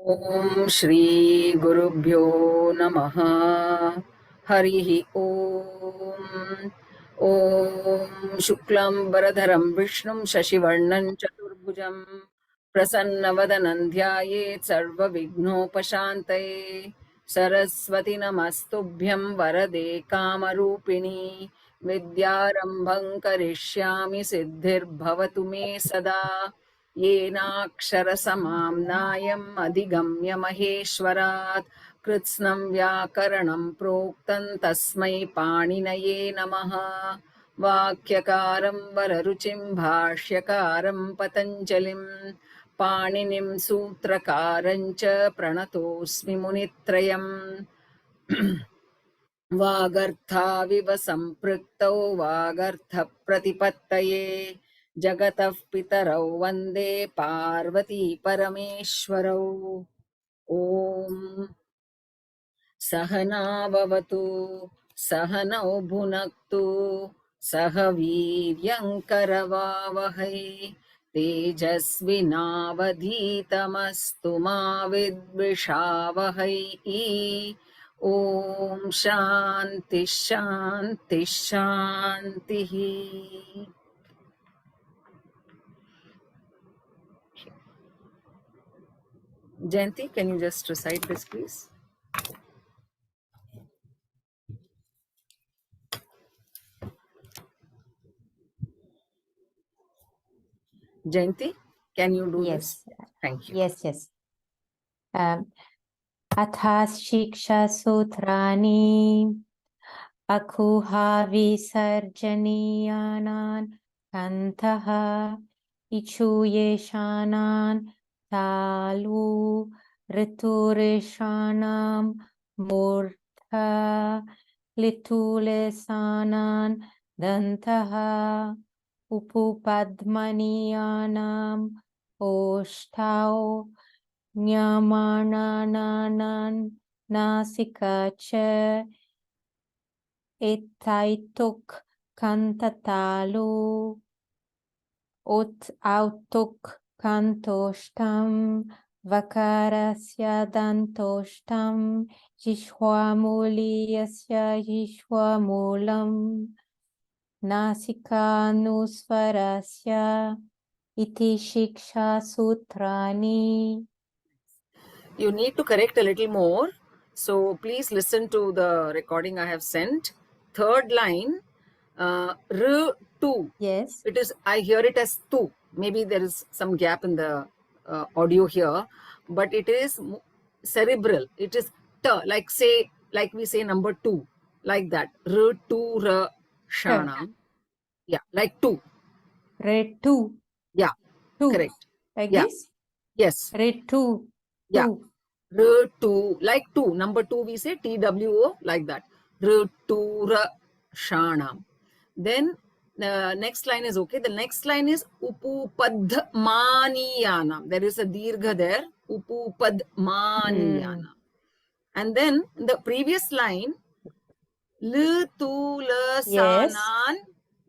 Om Shri Gurubhyo Namaha Harihi Om Om Shuklam Varadharam Vishnum Shashivarnam Chaturbhujam Prasanna Dhyayet Sarva Vignopashantay Saraswati Namastubhyam Varade Kamarupini Vidyarambham Karishyami Siddhir Bhavatu Me Sada येनाक्षरसमाम्नायम् अधिगम्य महेश्वरात् कृत्स्नं व्याकरणं प्रोक्तं तस्मै पाणिनये नमः। वाक्यकारं वररुचिं भाष्यकारं पतञ्जलिं पाणिनिं सूत्रकारं च प्रणतोऽस्मि मुनित्रयम्। वागर्थाविव सम्पृक्तौ वागर्थप्रतिपत्तये जगतः पितरौ वन्दे पार्वती परमेश्वरौ। ॐ सहनाववतु सहनौ भुनक्तु सह वीर्यङ्करवावहै तेजस्विनावधीतमस्तु मा विद्विषावहै। ॐ शान्ति शान्ति शान्तिः। Jayanti, can you just recite this, please? Jayanti, can you do this? Thank you. Yes. Atha shiksha sutrani akuha visarjaniyanan kantaha ichuyeshanan talu ritureshanam murtha litulesanan dantaha upupadmaniyanam oshtau Nyamananan nasikacha etaituk kantatalu ut autuk kantoshtam vakarasya dantoshtam jishwamuliyasya jishwamulam nasikanusvarasya iti shiksha sutrani. You need to correct a little more. So please listen to the recording I have sent. Third line, R2. Yes. It is, I hear it as tu. Maybe there is some gap in the audio here, but it is cerebral. It is t, like we say number 2, like that. R2, R, shana. Yeah, like 2. Red 2. Yeah, two. correct. Like yeah. this? Yes. Red 2. Yeah. Two. R2, like 2. Number 2 we say TWO, like that. R2, R, shanam. Then the next line is okay. The next line is upupadmaniyanam. There is a dirgha there. Upupadmaniyanam. And then the previous line, Lutulasanan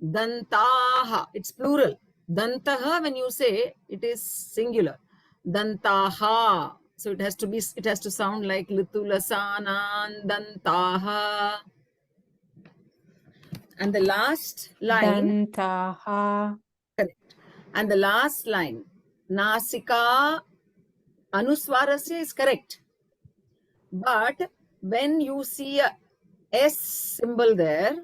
dantaha. It's plural. Dantaha, when you say, it is singular. Dantaha. So it has to sound like Lutulasanan dantaha. And the last line. Dantaha. Correct. And the last line, Nasika Anuswarasya is correct. But when you see a S symbol there,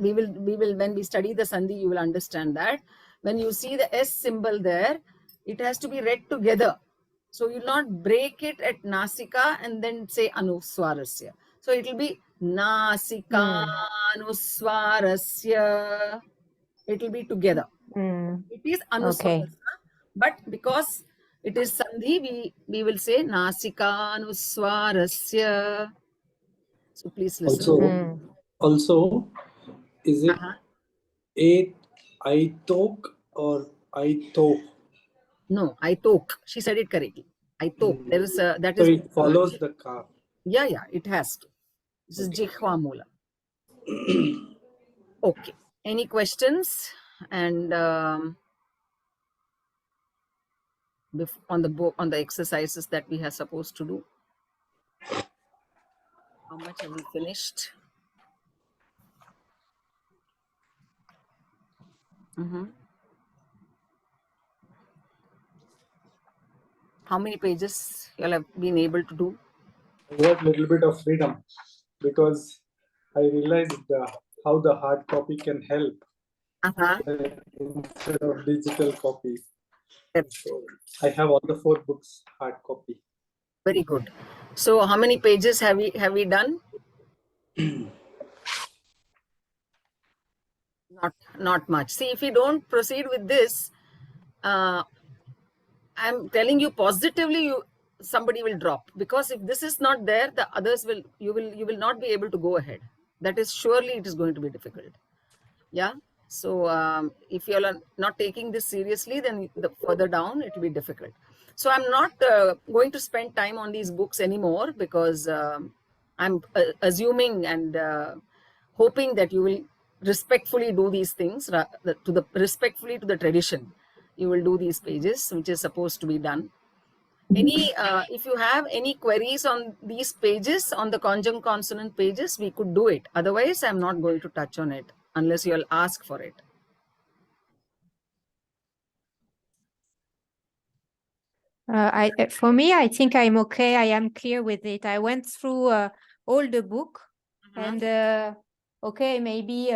we will when we study the Sandhi, you will understand that. When you see the S symbol there, it has to be read together. So you will not break it at Nasika and then say Anuswarasya. So it will be Nasika Anuswarasya. It will be together. It is Anuswarasya. Okay. But because it is Sandhi, we will say Nasika Anuswarasya. So please listen. Also, is it aitok or aito? No, aitok. She said it correctly. Aitok. There is a, that So is. it follows the ka. Yeah, it has to. This is Jikhwa Mula. Okay. Any questions? And on the book, on the exercises that we are supposed to do? How much have we finished? How many pages you all have been able to do? I got a little bit of freedom because I realized how the hard copy can help instead of digital copy. So I have all the 4 books hard copy. Very good. So how many pages have we done? Not much. See, if you don't proceed with this, I'm telling you positively, somebody will drop, because if this is not there, the others will, you will not be able to go ahead. That is surely, it is going to be difficult. Yeah. So if you are not taking this seriously, then the further down it will be difficult. So I'm not going to spend time on these books anymore, because I'm assuming and hoping that you will respectfully do these things respectfully to the tradition. You will do these pages which is supposed to be done. Any if you have any queries on these pages, on the conjunct consonant pages, we could do it. Otherwise, I'm not going to touch on it unless you'll ask for it. For me, I think I'm okay. I am clear with it. I went through all the book, and okay, maybe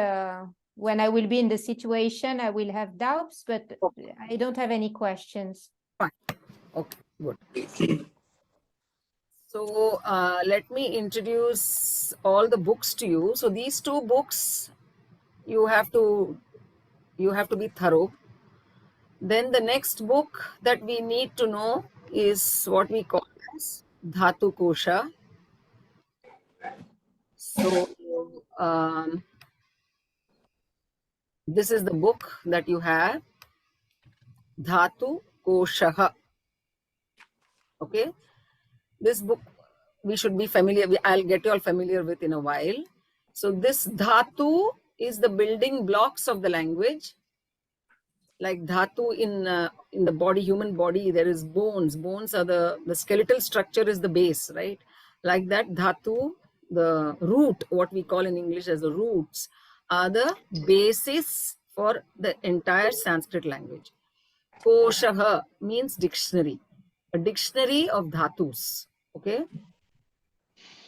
when I will be in the situation, I will have doubts, but I don't have any questions. Fine. Okay, good. So let me introduce all the books to you. So these 2 books, you have to be thorough. Then the next book that we need to know is what we call as Dhatu Kosha. So this is the book that you have, Dhatu Kosha. Okay, this book we should be familiar with. I'll get you all familiar with in a while. So this Dhatu is the building blocks of the language. Like dhatu in the body, human body, there is bones. Bones are the skeletal structure is the base, right? Like that, dhatu, the root, what we call in English as the roots, are the basis for the entire Sanskrit language. Koshaha means dictionary, a dictionary of dhatus. Okay,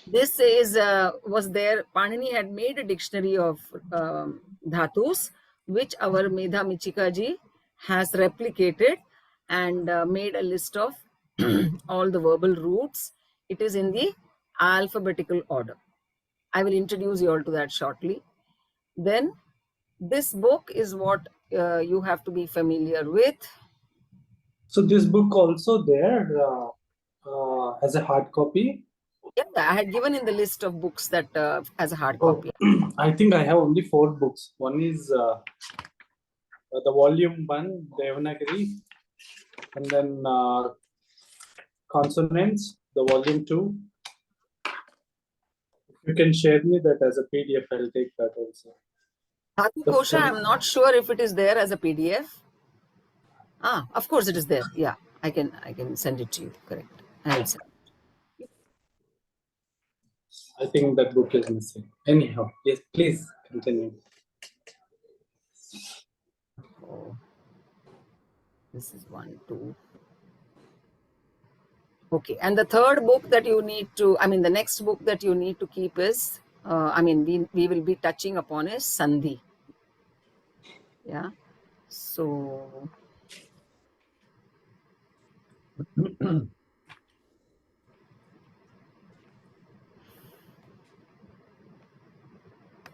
this is was there. Panini had made a dictionary of dhatus, which our Medha Michika ji has replicated and made a list of all the verbal roots. It is in the alphabetical order. I will introduce you all to that shortly. Then this book is what you have to be familiar with. So this book also there as a hard copy? Yeah, I had given in the list of books that as a hard Oh, copy. I think I have only 4 books. One is the volume 1, Devanagari, and then consonants, the volume 2. If you can share me that as a PDF, I'll take that also. Dhatu Kosha, I'm not sure if it is there as a PDF. Of course it is there. Yeah, I can send it to you. Correct. I will send. I think that book is missing. Anyhow, yes, please continue. Oh, this is 1, 2. Okay, and the third book that you need to, the next book that you need to keep is, we will be touching upon is Sandhi. Yeah. So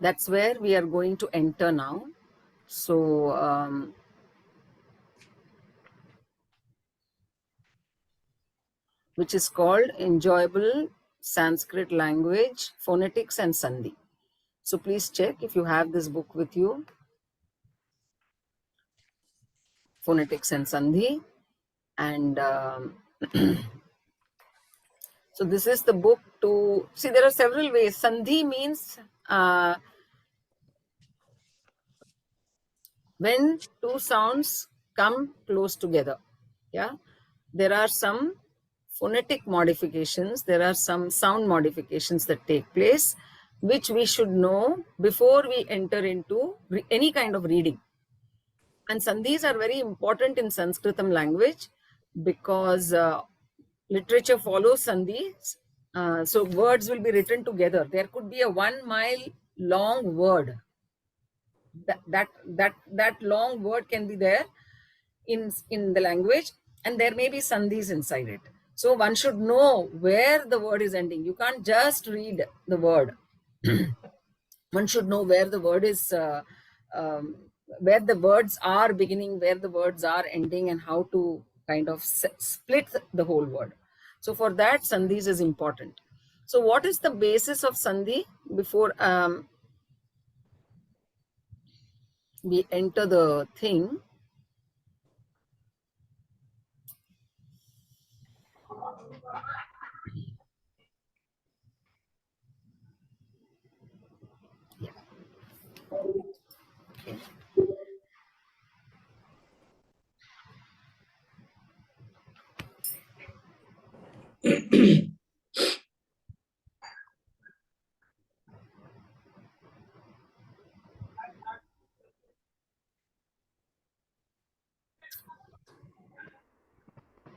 that's where we are going to enter now. So which is called Enjoyable Sanskrit Language, Phonetics and Sandhi. So please check if you have this book with you, Phonetics and Sandhi. And so this is the book to, see there are several ways. Sandhi means when 2 sounds come close together. Yeah. there are some phonetic modifications, there are some sound modifications that take place, which we should know before we enter into any kind of reading. And sandhis are very important in Sanskritam language because literature follows sandhis. So words will be written together. There could be a 1 mile long word. That long word can be there in the language, and there may be sandhis inside it. So one should know where the word is ending. You can't just read the word. One should know where the word is, where the words are beginning, where the words are ending, and how to kind of split the whole word. So for that, sandhis is important. So what is the basis of sandhi before we enter the thing?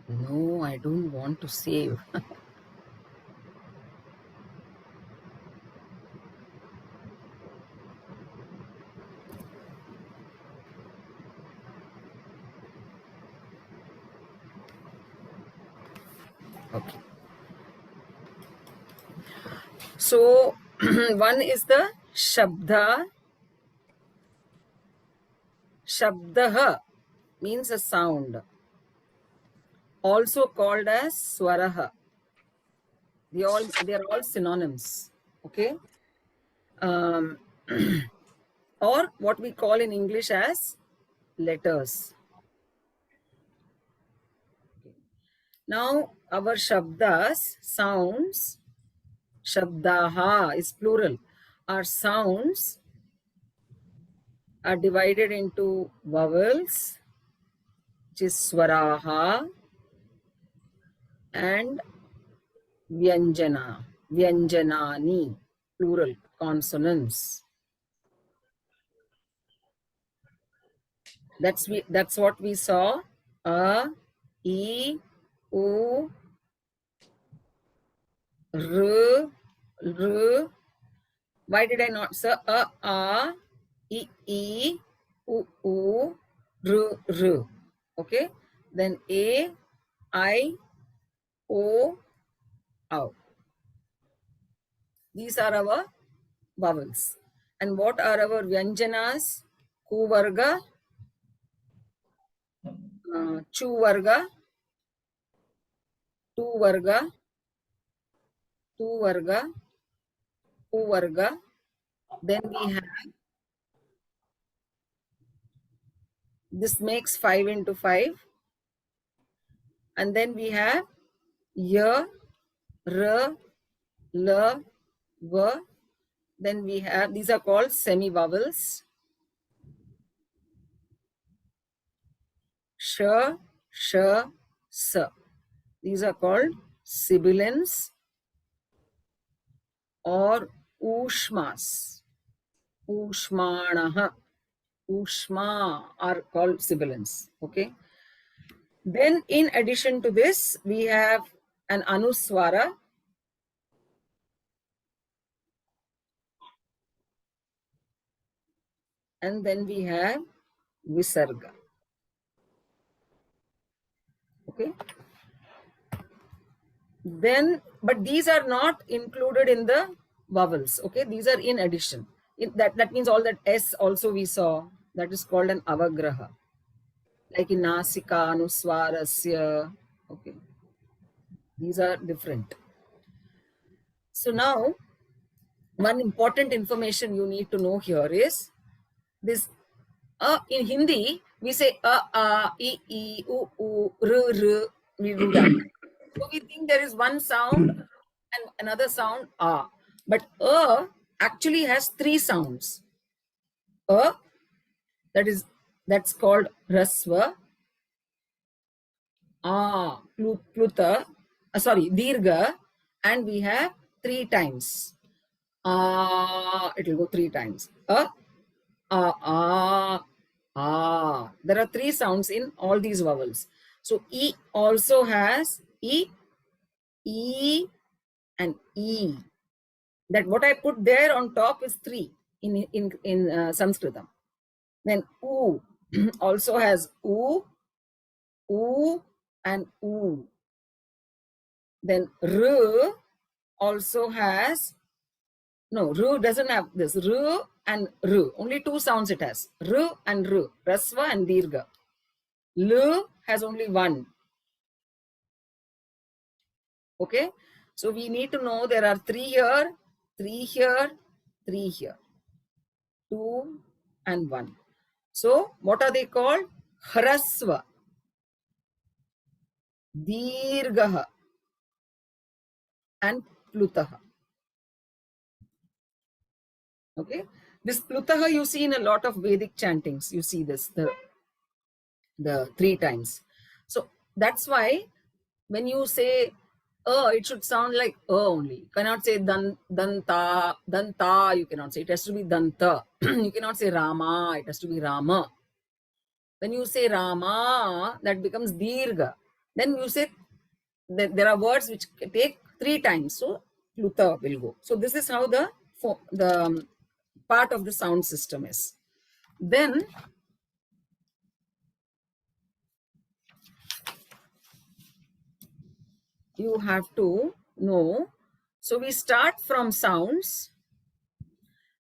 No, I don't want to save. Okay. So one is the shabda. Shabdah means a sound, also called as swaraha. They are all synonyms. Okay. Or what we call in English as letters. Now our shabdas, sounds, shabdaha is plural. Our sounds are divided into vowels, which is swaraha, and vyanjana, vyanjanani, plural, consonants. That's what we saw. A, E, U, R, R. Why did I not say A, E, E, U, U, R, R? Okay. Then A, I, O, O. These are our vowels. And what are our vyanjanas? Ku varga, chu varga, tu varga, tu varga, u varga. Then we have, this makes 5 into 5. And then we have ya, r, l, v. Then we have, these are called semi-vowels. Sh, sh, s. These are called sibilants or ushmas. Ushmanaha. Ushma are called sibilants. Okay. Then in addition to this, we have an anuswara. And then we have visarga. Okay. Then, but these are not included in the vowels. Okay. These are in addition. That means all that S also we saw, that is called an avagraha. Like in nasika, anuswarasya. Okay. These are different. So now, one important information you need to know here is this. In Hindi, we say a, I, u, r, r. We do that. So we think there is one sound and another sound a. But actually has 3 sounds. That's called rasva. Pluta, sorry, Dirga, and we have 3 times. It will go 3 times. There are 3 sounds in all these vowels. So E also has E, and E. That what I put there on top is 3 in Sanskritam. Then U also has U, and U. Then R also has, no, R doesn't have this. R and R. Only 2 sounds it has. R and R. Rasva and Dirga. L has only 1. Okay. So we need to know there are 3 here, 3 here, 3 here. 2 and 1. So what are they called? Hrasva, Dirgaha, and Plutaha. Okay. This Plutaha you see in a lot of Vedic chantings. You see this, the 3 times. So that's why when you say it should sound like only. You cannot say danta, you cannot say. It has to be danta. You cannot say Rama, it has to be Rama. When you say Rama, that becomes Dirga. Then you say that there are words which take 3 times. So Pluta will go. So this is how the part of the sound system is. Then you have to know. So we start from sounds.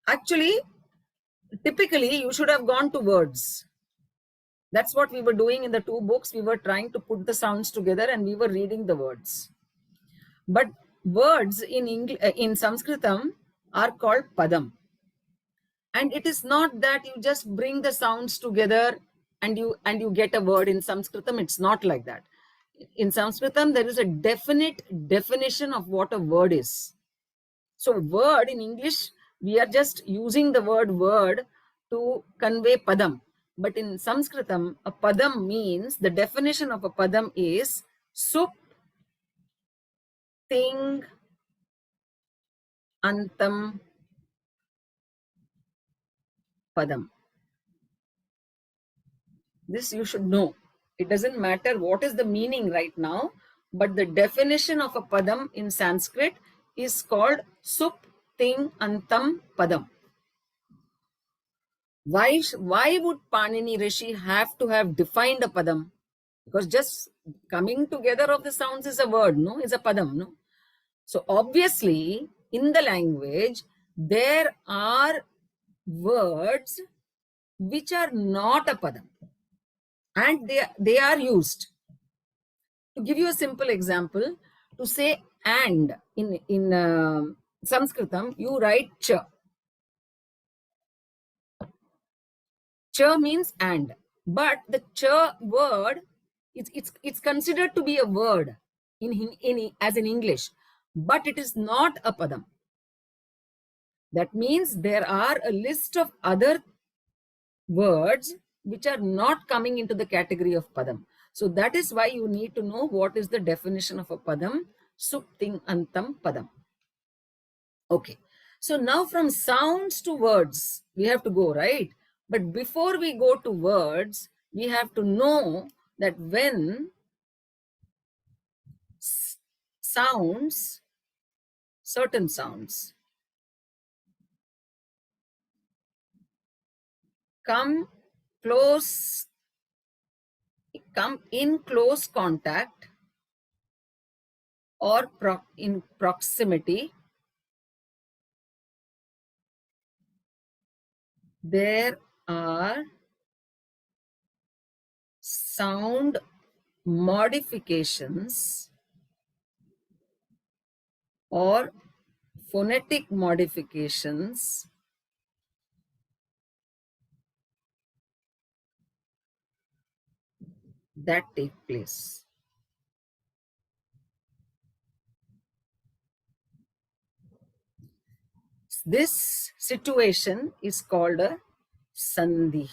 Actually, typically you should have gone to words. That's what we were doing in the 2 books. We were trying to put the sounds together and we were reading the words. But words in Sanskritam are called padam. And it is not that you just bring the sounds together and you get a word in Sanskritam. It's not like that. In Sanskritam, there is a definite definition of what a word is. So word in English, we are just using the word to convey padam. But in Sanskritam, a padam means, the definition of a padam is sup, ting, antam, padam. This you should know. It doesn't matter what is the meaning right now, but the definition of a padam in Sanskrit is called sup, ting, antam, padam. Why would Panini Rishi have to have defined a padam? Because just coming together of the sounds is a word, no? Is a padam, no? So obviously, in the language, there are words which are not a padam. And they are used. To give you a simple example, to say and in Sanskritam, you write cha. Cha means and, but the cha word, it's considered to be a word as in English, but it is not a padam. That means there are a list of other words which are not coming into the category of padam. So that is why you need to know what is the definition of a padam. Sup, ting, antam, padam. Okay. So now from sounds to words, we have to go, right? But before we go to words, we have to know that when certain sounds come in close contact or in proximity, there are sound modifications or phonetic modifications that take place. This situation is called a Sandhi.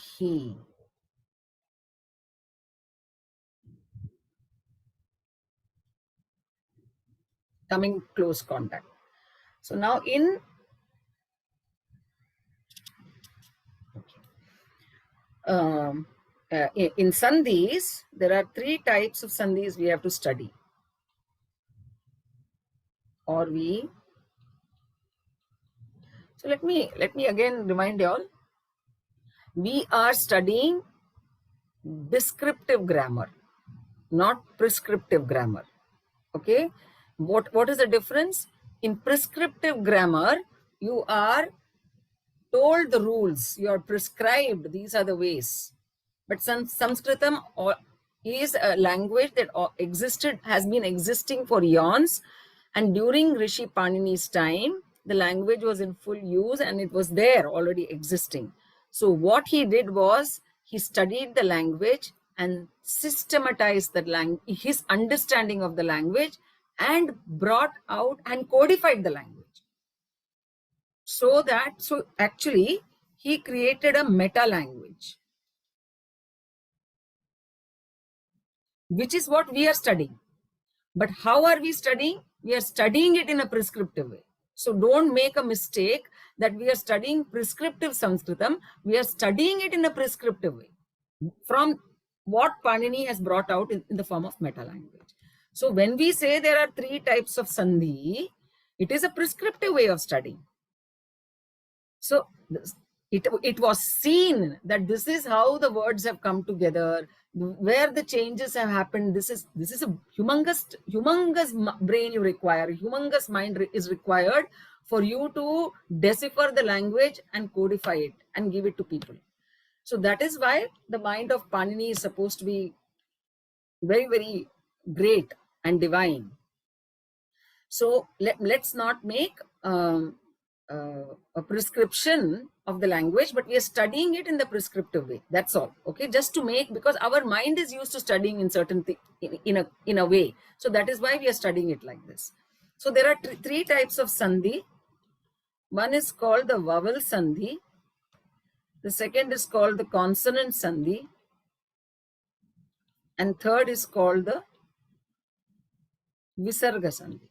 coming close contact. So now in in sandhis, there are 3 types of sandhis we have to study. So let me again remind you all. We are studying descriptive grammar, not prescriptive grammar. Okay, what is the difference? In prescriptive grammar, you are told the rules, you are prescribed, these are the ways. But Sanskritam is a language that has been existing for eons, and during Rishi Panini's time, the language was in full use and it was there already existing. So what he did was, he studied the language and systematized his understanding of the language, and brought out and codified the language. So actually he created a meta language, which is what we are studying. But how are we studying? We are studying it in a prescriptive way. So don't make a mistake that we are studying prescriptive Sanskritam. We are studying it in a prescriptive way from what Panini has brought out in the form of meta language. So when we say there are 3 types of Sandhi, it is a prescriptive way of studying. So it was seen that this is how the words have come together, where the changes have happened. This is a humongous brain you require, humongous mind is required for you to decipher the language and codify it and give it to people. So that is why the mind of Panini is supposed to be very, very great and divine. So let's not make a prescription of the language, but we are studying it in the prescriptive way. That's all. Okay, just to make, because our mind is used to studying in certain in a way. So that is why we are studying it like this. So there are 3 types of sandhi. One is called the vowel sandhi. The second is called the consonant sandhi. And third is called the visarga sandhi.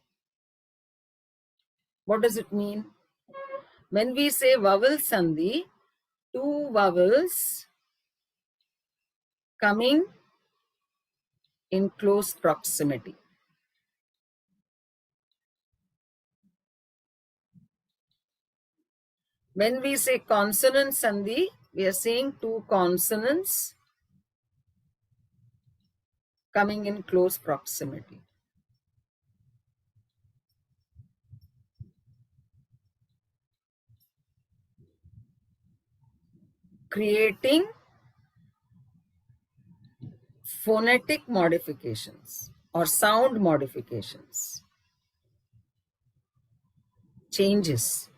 What does it mean? When we say vowel sandhi, 2 vowels coming in close proximity. When we say consonant sandhi, we are saying 2 consonants coming in close proximity. Creating phonetic modifications or sound modifications, changes.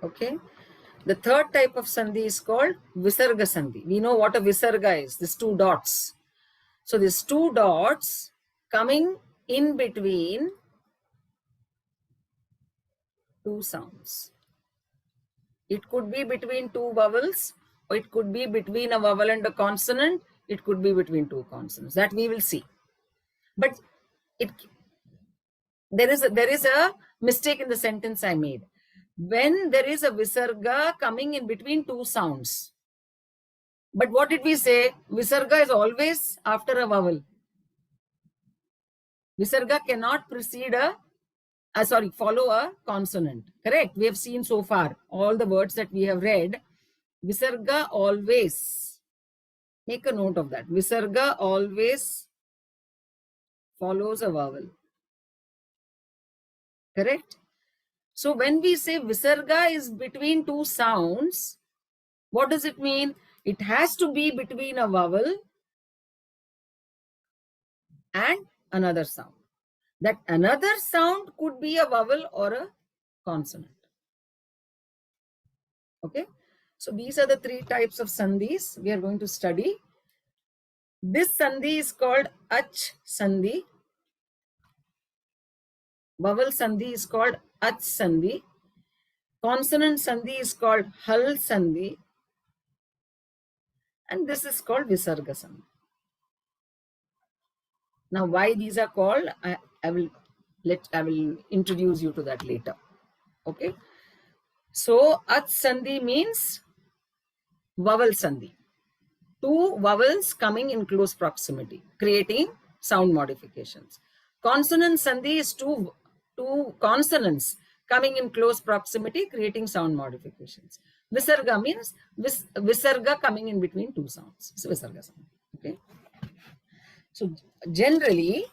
Okay. The third type of sandhi is called visarga sandhi. We know what a visarga is, these 2 dots. So these 2 dots coming in between 2 sounds. It could be between 2 vowels, or it could be between a vowel and a consonant. It could be between 2 consonants. That we will see. But there is a mistake in the sentence I made. When there is a visarga coming in between 2 sounds. But what did we say? Visarga is always after a vowel. Visarga cannot precede follow a consonant. Correct? We have seen so far all the words that we have read. Visarga always, make a note of that. Visarga always follows a vowel. Correct? So when we say visarga is between 2 sounds, what does it mean? It has to be between a vowel and another sound. That another sound could be a vowel or a consonant. Okay. So these are the 3 types of sandhis we are going to study. This sandhi is called ach sandhi. Vowel sandhi is called At Sandhi. Consonant Sandhi is called Hal Sandhi. And this is called Visarga Sandhi. Now, why these are called, I will introduce you to that later. Okay. So, At Sandhi means vowel Sandhi. Two vowels coming in close proximity, creating sound modifications. Consonant Sandhi is two consonants coming in close proximity, creating sound modifications. Visarga means visarga coming in between two sounds. So Visarga Sandhi. Okay. So generally,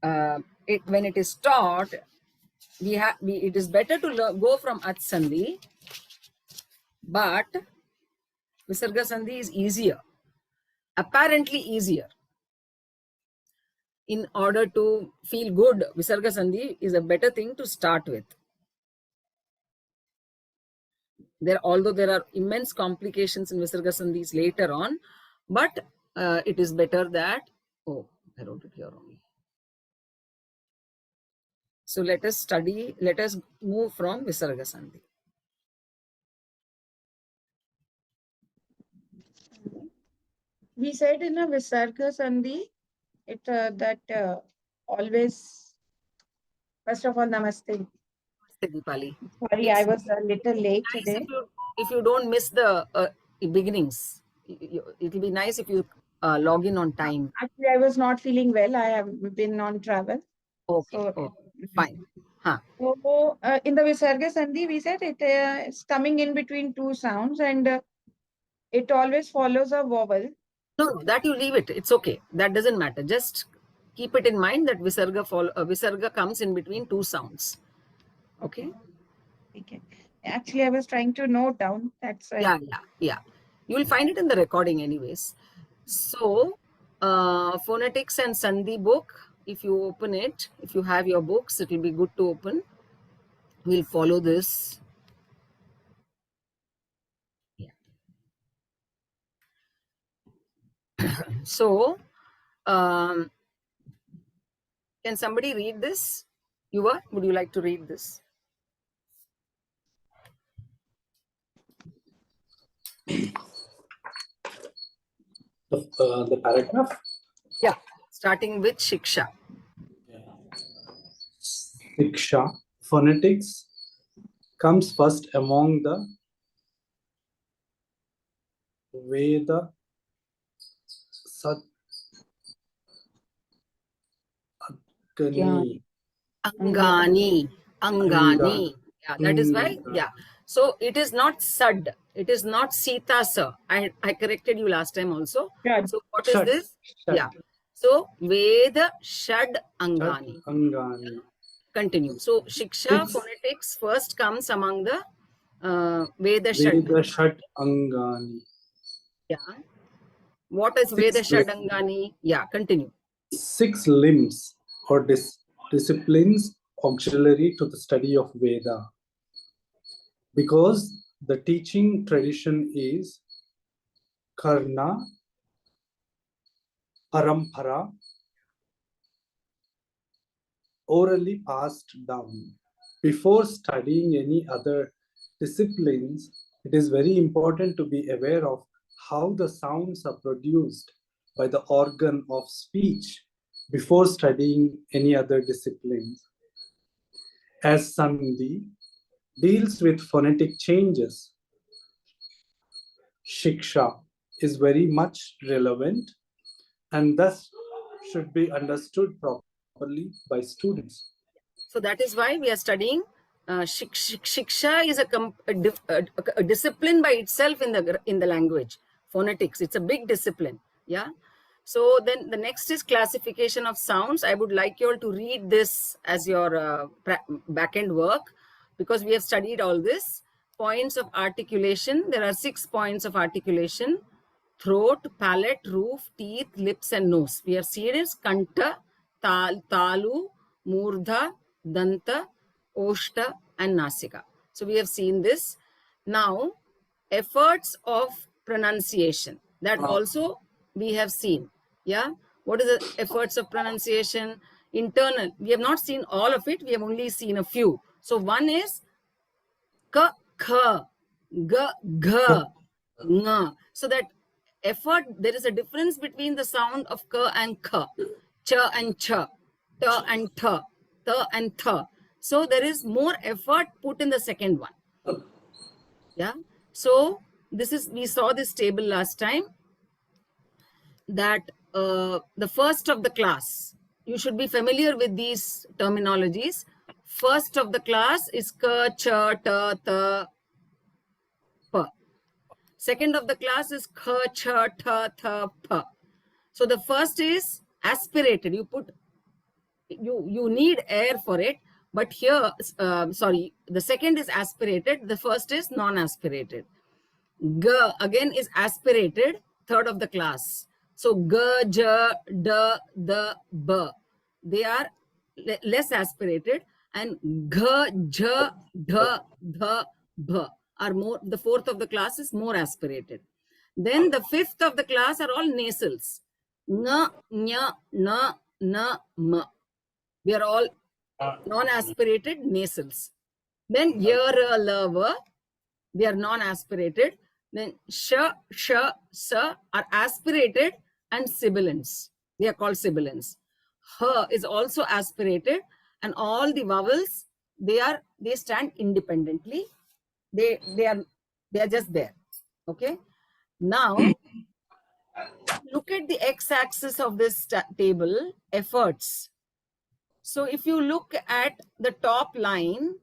when it is taught, it is better to go from At Sandhi, but Visarga Sandhi is easier, apparently easier. In order to feel good, Visarga Sandhi is a better thing to start with. Although there are immense complications in Visarga Sandhis later on, but it is better that, I wrote it here only. So let us move from Visarga Sandhi. We said in a Visarga Sandhi, always, first of all, namaste. Deepali. Sorry, I was a little late today. If you don't miss the beginnings, it will be nice if you log in on time. Actually, I was not feeling well. I have been on travel. Okay, So, fine. Huh. So, in the Visarga Sandhi, we said it's coming in between two sounds and it always follows a vowel. No, that you leave it. It's okay. That doesn't matter. Just keep it in mind that Visarga comes in between two sounds. Okay? Okay. Actually, I was trying to note down. That's why. Yeah. You will find it in the recording anyways. So, phonetics and Sandhi book, if you open it, if you have your books, it will be good to open. We'll follow this. Yeah. So, can somebody read this? Yuva, would you like to read this? The paragraph? Yeah, starting with Shiksha. Shiksha, phonetics, comes first among the Veda, Sat, Agni, Angani. Yeah, that is why. Yeah. So it is not Sad. It is not Sita Sa. I corrected you last time also. Shad. So what is Shad. this? Shad. Yeah. So Veda Shad Angani. Angani. Continue. So Shiksha phonetics first comes among the Veda Shad. Veda Shad Angani. Yeah. What is Veda Shad Angani? Yeah. Continue. 6 limbs or disciplines auxiliary to the study of Veda. Because the teaching tradition is Karna, Parampara, orally passed down. Before studying any other disciplines, it is very important to be aware of how the sounds are produced by the organ of speech before studying any other disciplines. As Sandhi deals with phonetic changes, Shiksha is very much relevant and thus should be understood properly by students. So that is why we are studying Shiksha is a discipline by itself in the language. Phonetics, it's a big discipline. Yeah. So then the next is classification of sounds. I would like you all to read this as your back-end work because we have studied all this. Points of articulation. There are 6 points of articulation. Throat, palate, roof, teeth, lips and nose. We have seen is Kanta, Talu, Murdha, Danta, Oshta and Nasika. So we have seen this. Now, efforts of pronunciation. That also we have seen. Yeah. What is the efforts of pronunciation? internal. We have not seen all of it. We have only seen a few. So one is k, kh, g, gh, ng. So that effort, there is a difference between the sound of k and kh, ch and ch, t and th, and th. So there is more effort put in the second one. Yeah. So this is, we saw this table last time, that the first of the class, you should be familiar with these terminologies. First of the class is ka, cha, ta, ta, pa. Second of the class is kha, cha, ta, tha, pa. So the first is aspirated. You put, you need air for it, but here, sorry, the second is aspirated. The first is non-aspirated. G again is aspirated, third of the class. So g, j, d, the, b. They are less aspirated, and g, j, d, the, b are more. The fourth of the class is more aspirated. Then the fifth of the class are all nasals. N, ñ, n, m. We are all non-aspirated nasals. Then y, r, l, v, they are non-aspirated. Then sh, sh, s are aspirated and sibilants. They are called sibilants. H is also aspirated, and all the vowels, they stand independently. They are just there. Okay. Now look at the x-axis of this table, efforts. So if you look at the top line,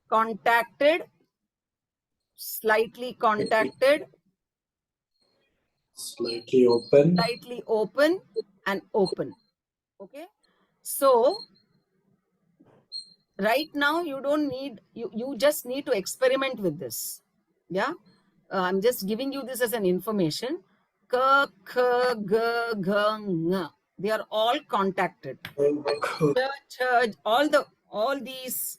contacted, slightly contacted, Slightly open. slightly open, and open. Okay. So right now you don't need, you just need to experiment with this. Yeah. I'm just giving you this as an information. K, k, g, g, ng. They are all contacted. All these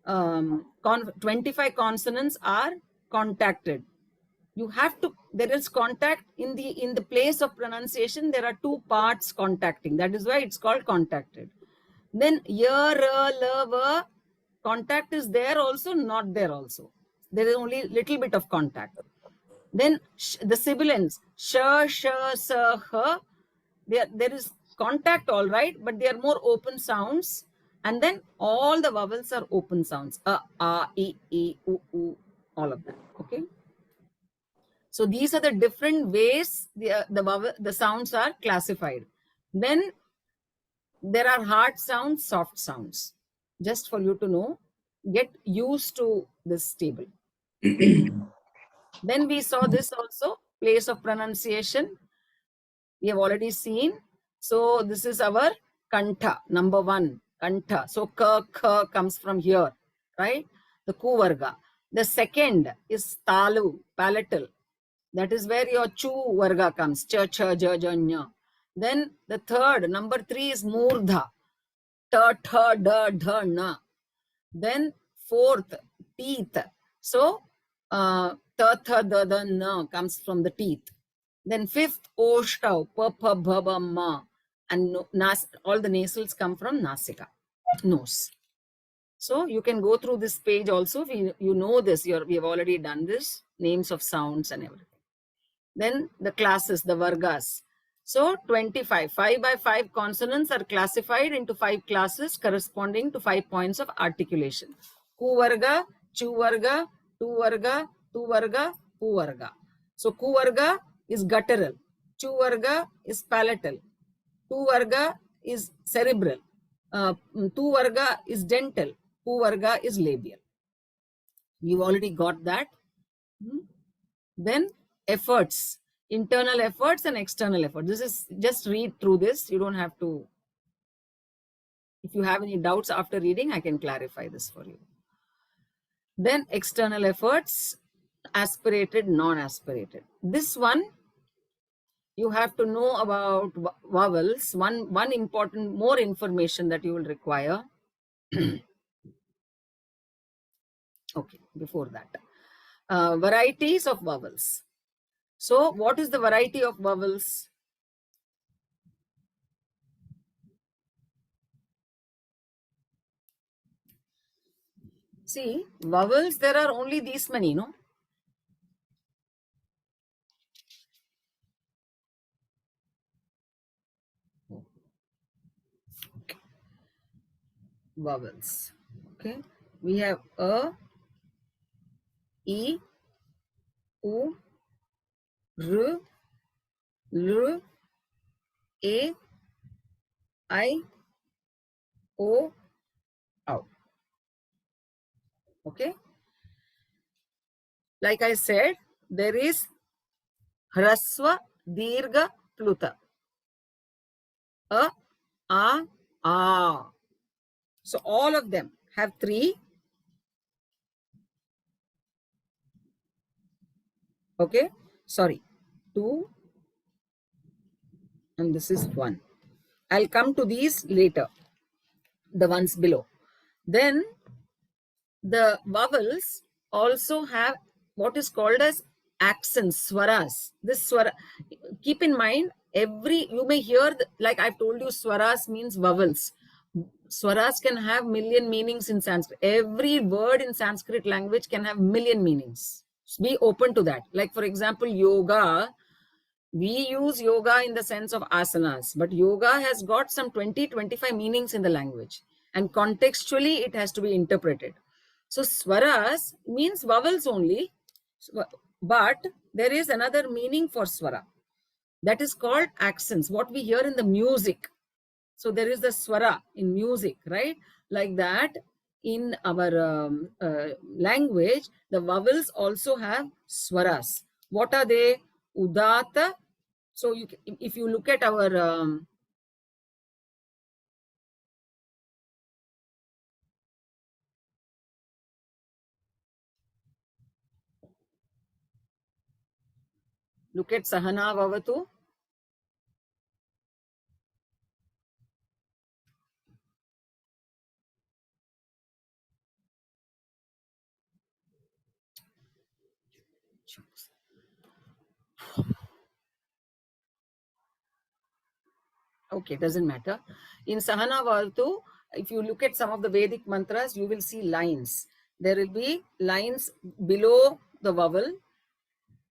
25 consonants are contacted. You have to, there is contact in the place of pronunciation. There are two parts contacting. That is why it's called contacted. Then y, r, l, v, contact is there also, not there also. There is only little bit of contact. Then the sibilants, sh, sh, s, h, there is contact, all right, but they are more open sounds. And then all the vowels are open sounds. A, I, u, all of that. Okay. So these are the different ways the sounds are classified. Then there are hard sounds, soft sounds. Just for you to know, get used to this table. Then we saw this also, place of pronunciation. We have already seen. So this is our kantha, number 1, kantha. So k, kh comes from here, right? The kuvarga. The second is talu, palatal. That is where your chu varga comes, cha, cha, ja, ja, nya. Then the third, number 3 is murdha, ta, tha, da, dha, na. Then fourth, teeth. So ta, tha, da, da, na comes from the teeth. Then fifth, oshtav, pa, pa, bha, ba, ma. And all the nasals come from nasika, nose. So you can go through this page also. If you know this, we have already done this, names of sounds and everything. Then the classes, the vargas. So 25, 5 by 5 consonants are classified into 5 classes corresponding to 5 points of articulation. Kuvarga, chuvarga, tuvarga, tuvarga, puvarga. So kuvarga is guttural, chuvarga is palatal, tuvarga is cerebral, tuvarga is dental, puvarga is labial. You already got that. Then efforts, internal efforts and external efforts. This is, just read through this. You don't have to. If you have any doubts after reading, I can clarify this for you. Then external efforts, aspirated, non-aspirated. This one, you have to know about vowels. One important, more information that you will require. Okay, before that. Varieties of vowels. So what is the variety of vowels? See, vowels, there are only these many, no? Vowels. Okay. We have a, e, u, r, l, a, I, o, au. Okay. Like I said, there is hrasva, dirgha, pluta. A. So all of them have 3. Okay. Sorry. 2. And this is 1. I'll come to these later. The ones below. Then the vowels also have what is called as accents, swaras. This swara, keep in mind, you may hear, like I've told you, swaras means vowels. Swaras can have million meanings in Sanskrit. Every word in Sanskrit language can have million meanings. Be open to that. Like, for example, yoga. We use yoga in the sense of asanas, but yoga has got some 20-25 meanings in the language, and contextually it has to be interpreted. So swaras means vowels only, but there is another meaning for swara that is called accents, what we hear in the music. So there is the swara in music, right? Like that, in our language, the vowels also have swaras. What are they? Udata. So if you look at our look at Sahana Vavatu. Okay, doesn't matter. In Sahana Vavatu, if you look at some of the Vedic mantras, you will see lines. There will be lines below the vowel,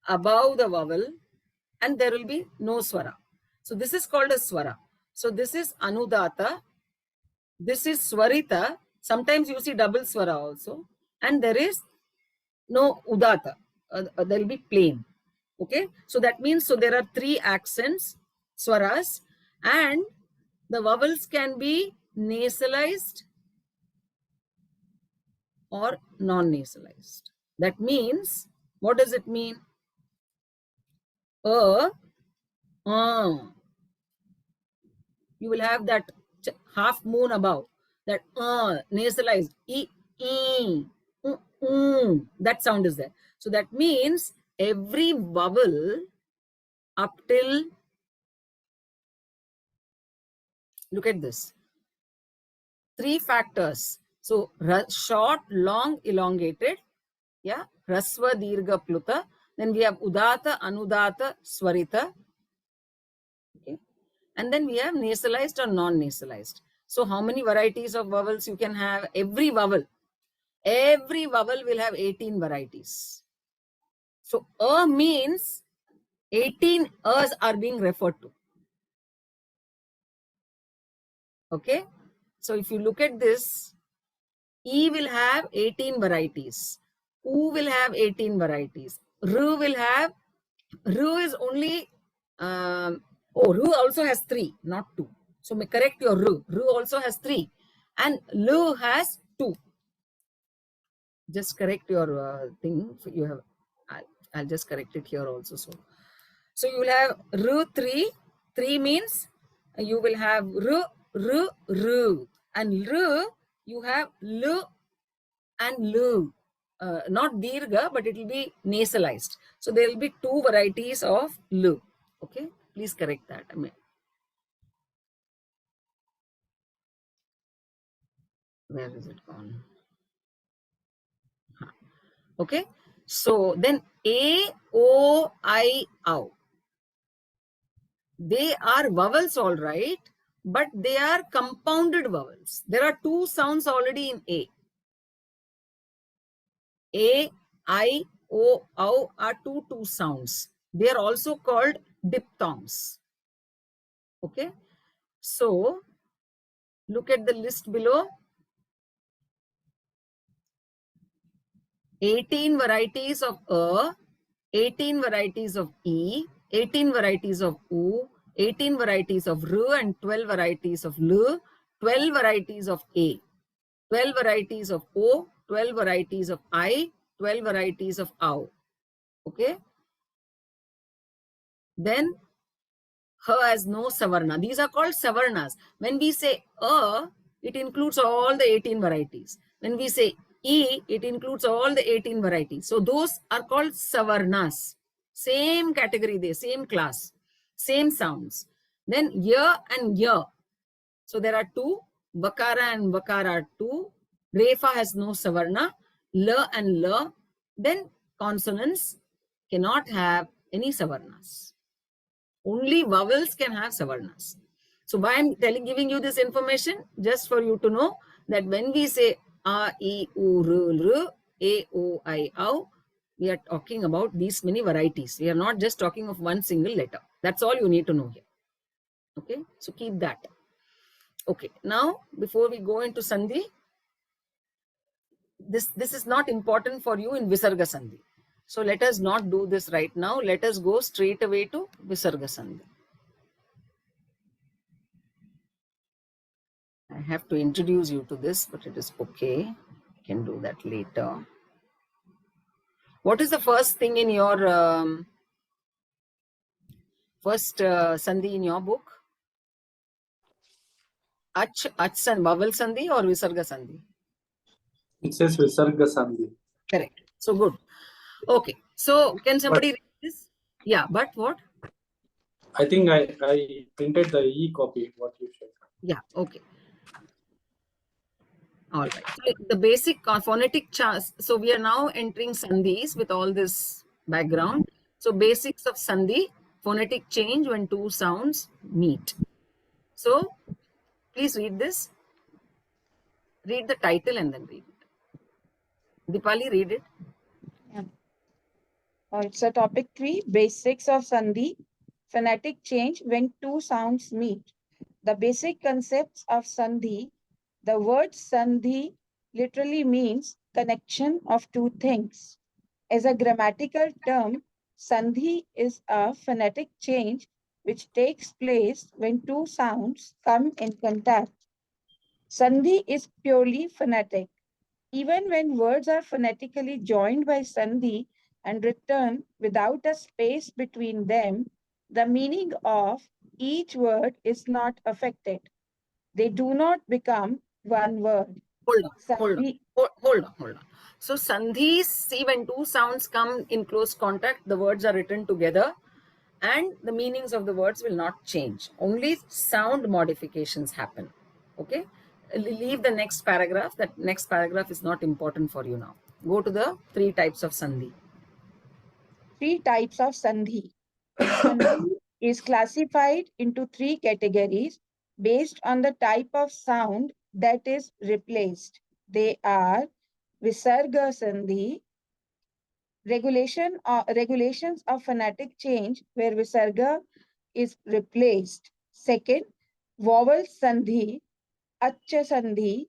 above the vowel, and there will be no swara. So this is called a swara. So this is Anudata. This is Swarita. Sometimes you see double swara also. And there is no Udata. There will be plain. Okay. So that means, so there are 3 accents, swaras, and the vowels can be nasalized or non-nasalized. That means, what does it mean? You will have that half moon above, that nasalized, that sound is there. So that means every vowel up till, look at this, 3 factors. So short, long, elongated, yeah, rasva, dirgha, pluta. Then we have udata, anudata, swarita. Okay. And then we have nasalized or non-nasalized. So how many varieties of vowels you can have? Every vowel will have 18 varieties. So means 18 as are being referred to. Okay. So if you look at this, E will have 18 varieties. U will have 18 varieties. Ru is only, Ru also has 3, not 2. So correct your Ru. Ru also has 3. And Lu has 2. Just correct your thing. You have, I'll just correct it here also. So you will have Ru 3. 3 means you will have Ru, Ru, Ru. And Ru, you have Lu and Lu. Not dirgha, but it will be nasalized. So there will be 2 varieties of Lu. Okay, please correct that. Where is it gone? Okay, so then A, O, I, O. They are vowels, all right, but they are compounded vowels. There are 2 sounds already in A. A, I, O, Au are two sounds. They are also called diphthongs. Okay. So look at the list below. 18 varieties of A, 18 varieties of E, 18 varieties of U, 18 varieties of R, and 12 varieties of L, 12 varieties of A, 12 varieties of O, 12 varieties of I, 12 varieties of Au. Okay. Then H has no savarna. These are called savarnas. When we say A, it includes all the 18 varieties. When we say E, it includes all the 18 varieties. So those are called savarnas. Same category there, same class, same sounds. Then ya and ya. So there are two. Vakara and vakara are two. Refa has no savarna. La and la. Then consonants cannot have any savarnas. Only vowels can have savarnas. So why I'm giving you this information? Just for you to know that when we say a, e, u, r, a, o, I, au, we are talking about these many varieties. We are not just talking of one single letter. That's all you need to know here. Okay, so keep that. Okay, now before we go into Sandhi, this is not important for you in Visarga Sandhi. So let us not do this right now. Let us go straight away to Visarga Sandhi. I have to introduce you to this, but it is okay. I can do that later. What is the first thing in your first Sandhi in your book? Ach vowel Sandhi or Visarga Sandhi? It says Visarga Sandhi. Correct. So good. Okay. So can somebody read this? Yeah, but what? I think I printed the e-copy, what you said. Yeah, okay. All right. So the basic phonetic charts. So we are now entering Sandhis with all this background. So basics of Sandhi, phonetic change when two sounds meet. So please read this. Read the title and then read it. Dipali, read it. Yeah. It's a topic 3, basics of Sandhi, phonetic change when two sounds meet. The basic concepts of Sandhi. The word Sandhi literally means connection of two things. As a grammatical term, Sandhi is a phonetic change which takes place when two sounds come in contact. Sandhi is purely phonetic. Even when words are phonetically joined by Sandhi and written without a space between them, the meaning of each word is not affected. They do not become one word. Hold on. Sandhi, Hold on. So Sandhis, see when two sounds come in close contact, the words are written together and the meanings of the words will not change. Only sound modifications happen. Okay. Leave the next paragraph. That next paragraph is not important for you now. Go to the 3 types of Sandhi. 3 types of Sandhi. Sandhi is classified into 3 categories based on the type of sound that is replaced. They are Visarga Sandhi, regulations of phonetic change where Visarga is replaced. Second, vowel Sandhi, Acha Sandhi,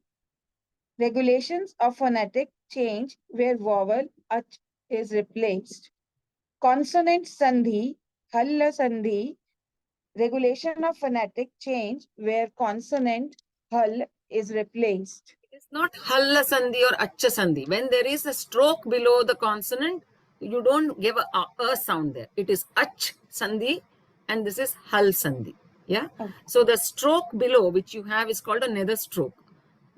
regulations of phonetic change where vowel Ach is replaced. Consonant Sandhi, Halla Sandhi, regulation of phonetic change where consonant Hal is replaced. It is not Halla Sandhi or Acha Sandhi. When there is a stroke below the consonant, you don't give a sound there. It is Ach Sandhi and this is Hal Sandhi. Yeah. Okay. So the stroke below which you have is called a nether stroke.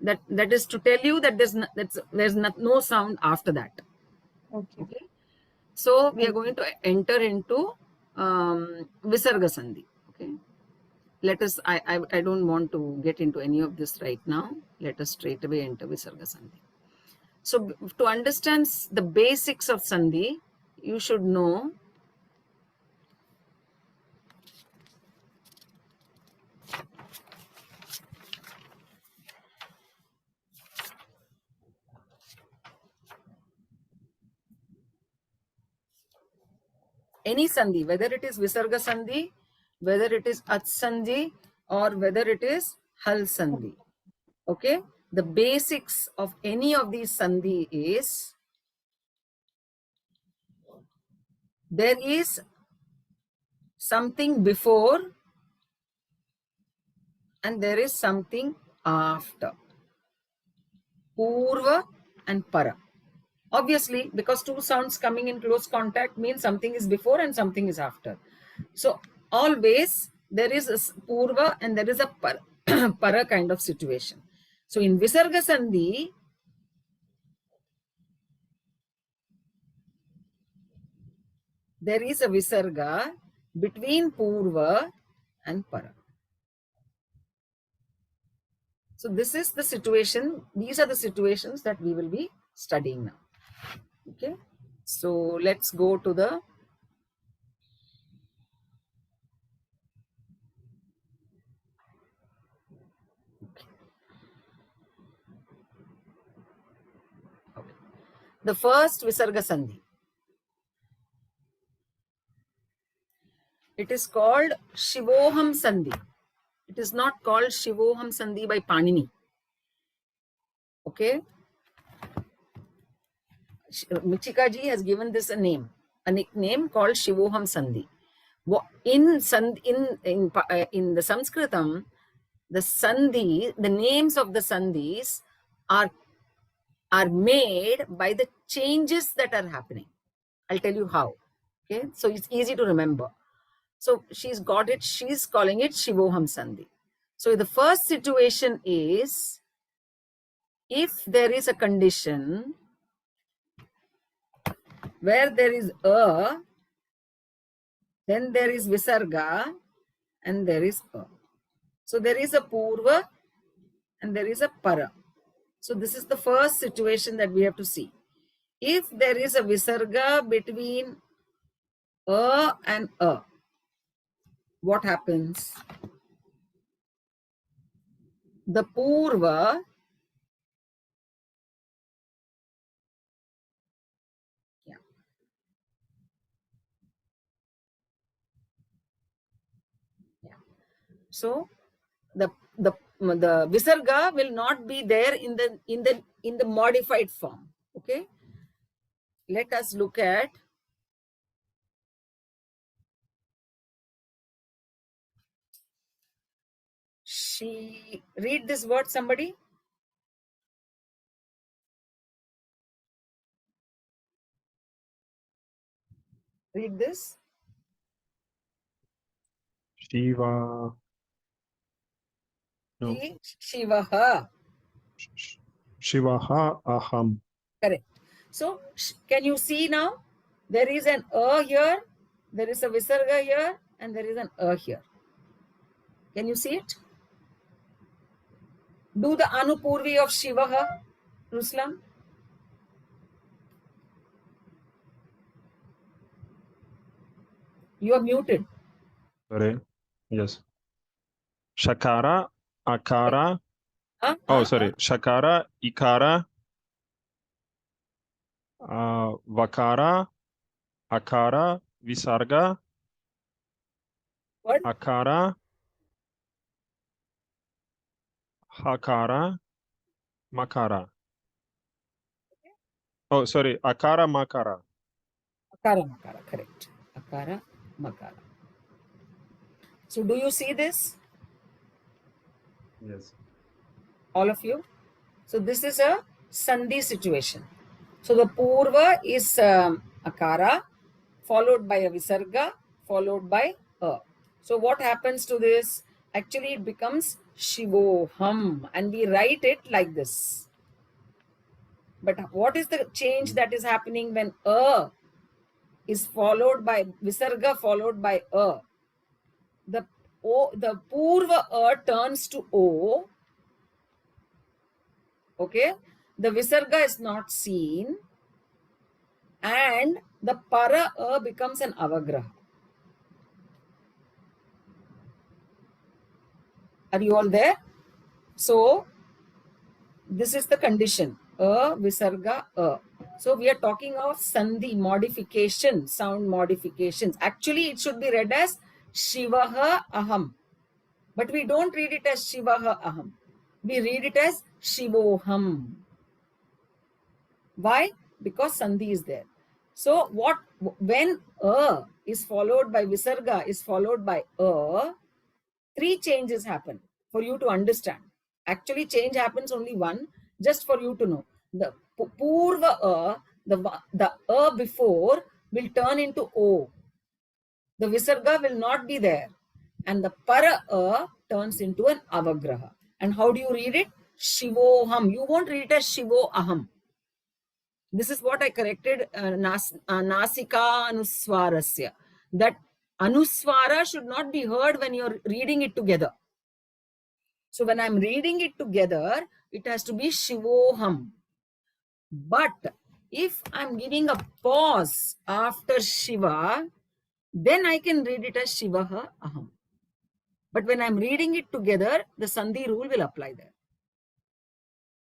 That is to tell you that there's no sound after that. Okay. Okay. So we are going to enter into Visarga Sandhi. Okay. Let us, I don't want to get into any of this right now. Let us straight away enter Visarga Sandhi. So to understand the basics of Sandhi, you should know any sandhi, whether it is visarga sandhi, whether it is at sandhi, or whether it is hal sandhi. Okay, the basics of any of these sandhi is there is something before and there is something after. Purva and para. Obviously, because two sounds coming in close contact means something is before and something is after. So always there is a purva and there is a para, para kind of situation. So in visarga sandhi, there is a visarga between purva and para. So this is the situation. These are the situations that we will be studying now. Okay. So let's go to the first visarga sandhi. It is called Shivoham Sandhi. It is not called Shivoham Sandhi by Panini. Okay. Michika ji has given this a nickname called Shivoham Sandhi. In the Sanskritam, the Sandhi, the names of the Sandhis are made by the changes that are happening. I'll tell you how. Okay, so it's easy to remember. So she's got it, she's calling it Shivoham Sandhi. So the first situation is if there is a condition where there is a, then there is visarga and there is a. So there is a purva and there is a para. So this is the first situation that we have to see. If there is a visarga between a and a, what happens? The purva so the visarga will not be there in the modified form. Okay, let us look at read this word, somebody. Read this. Shiva. No. Shivaha. Shivaha aham. Correct. So can you see now? There is an a here, there is a visarga here, and there is an a here. Can you see it? Do the Anupurvi of Shivaha, Ruslan. You are muted. Sorry. Yes. Shakara, akara. Oh, sorry. Shakara, ikara, vakara, akara, visarga, What? akara, hakara, makara. Oh, sorry. Akara, makara. Akara, makara, correct. Akara, makara. So do you see this? Yes. All of you? So this is a Sandhi situation. So the Purva is Akara, followed by a Visarga, followed by a. So what happens to this? Actually, it becomes Shivoham, and we write it like this. But what is the change that is happening when a is followed by Visarga followed by a? The Purva a turns to O. Okay, the Visarga is not seen, and the para becomes an avagraha. Are you all there? So this is the condition, a visarga a. So we are talking of Sandhi modification, sound modifications. Actually, it should be read as Shivaha Aham. But we don't read it as Shivaha Aham. We read it as Shivoham. Why? Because Sandhi is there. So when A is followed by Visarga is followed by A, three changes happen for you to understand. Actually, change happens only one, just for you to know. The Purva A, the A before will turn into O. The Visarga will not be there. And the Para A turns into an Avagraha. And how do you read it? Shivoham. You won't read it as Shivo Aham. This is what I corrected, Nasika Anuswarasya. That Anuswara should not be heard when you're reading it together. So when I'm reading it together, it has to be Shivoham. But if I'm giving a pause after Shiva, then I can read it as Shivaha Aham. But when I'm reading it together, the Sandhi rule will apply there.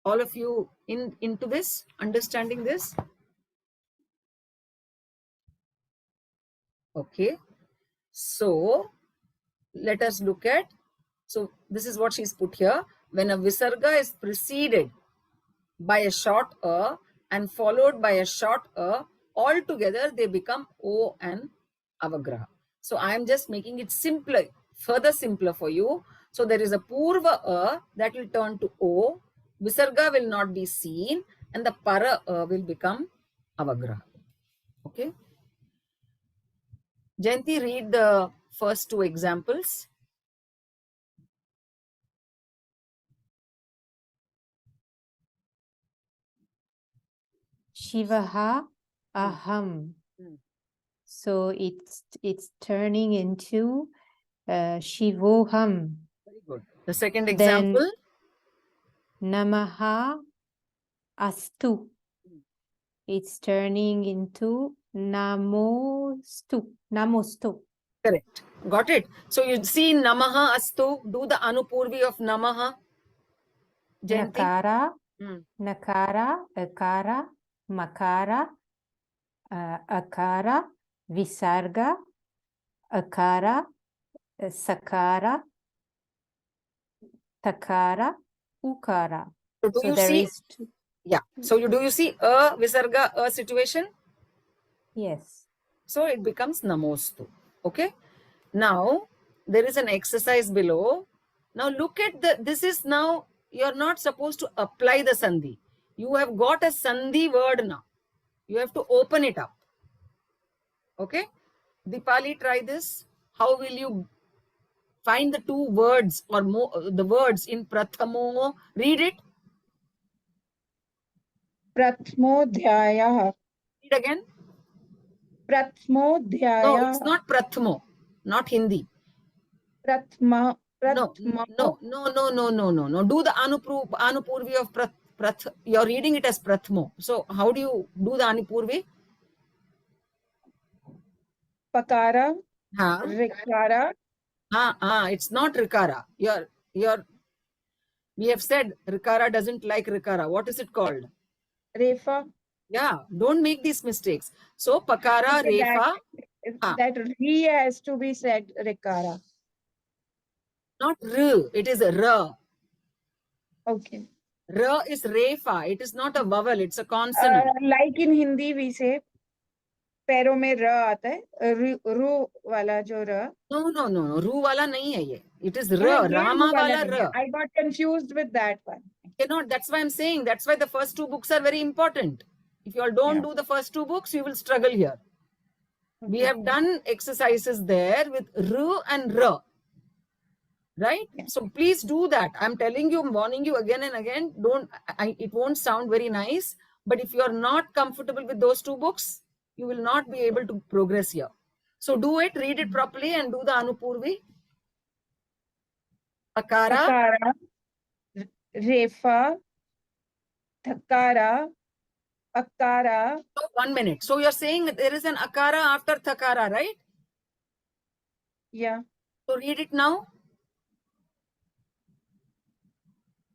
All of you into this, understanding this? Okay. So let us look at, so this is what she's put here. When a Visarga is preceded by a short A and followed by a short A, all together they become O and Avagraha. So I am just making it simpler, further simpler for you. So there is a Purva A that will turn to O, Visarga will not be seen, and the Para A will become Avagraha. Okay. Jayanti, read the first two examples. Shivaha Aham. Hmm. So it's turning into Shivoham. Very good. The second Then example. Namaha Astu. It's turning into Namostu. Namostu. Correct. Got it. So you see Namaha Astu. Do the Anupurvi of Namaha. Jayanti. Nakara, Hmm. Nakara, Akara, Makara, Akara, Visarga, Akara, Sakara, Takara, Ukara. So do So you there see? is two. Yeah. So do you see a Visarga a situation? Yes. So it becomes Namostu. Okay. Now there is an exercise below. Now look at this is now, you're not supposed to apply the Sandhi. You have got a Sandhi word now. You have to open it up. Okay. Dipali, try this. How will you find the two words or more, the words in Prathamo? Read it. Prathmodhyayah. Read again. No, Prathmodhyayah. it's not Prathmo, not Hindi. Prathma. No, Prathma. no. Do the Anupurvi of Prath. You're reading it as Prathmo. So how do you do the Anupurvi? Pakara. Ha? Rikara. It's not Rikara. We have said Rikara doesn't like Rikara. What is it called? Refa. Yeah, don't make these mistakes. So Pakara, Okay, Refa, that re has to be said Rikara. not R, it is R. Okay. R is Refa. It is not a vowel, it's a consonant. Like in Hindi we say पैरों में र आता है रू वाला जो र. No. Ru wala nahi hai ye. It is R. ये Rama रू वाला wala नहीं है. R. I got confused with that one. Cannot. That's why I'm saying. That's why the first two books are very important. If you all don't do the first two books, you will struggle here. Okay. We have done exercises there with R and R. Right? Yeah. So please do that. I'm telling you, I'm warning you again and again. It won't sound very nice. But if you're not comfortable with those two books, you will not be able to progress here. So do it, read it properly and do the Anupurvi. Akara. Akara, Refa, Thakara, Akara. So 1 minute. So you're saying there is an Akara after Thakara, right? Yeah. So read it now.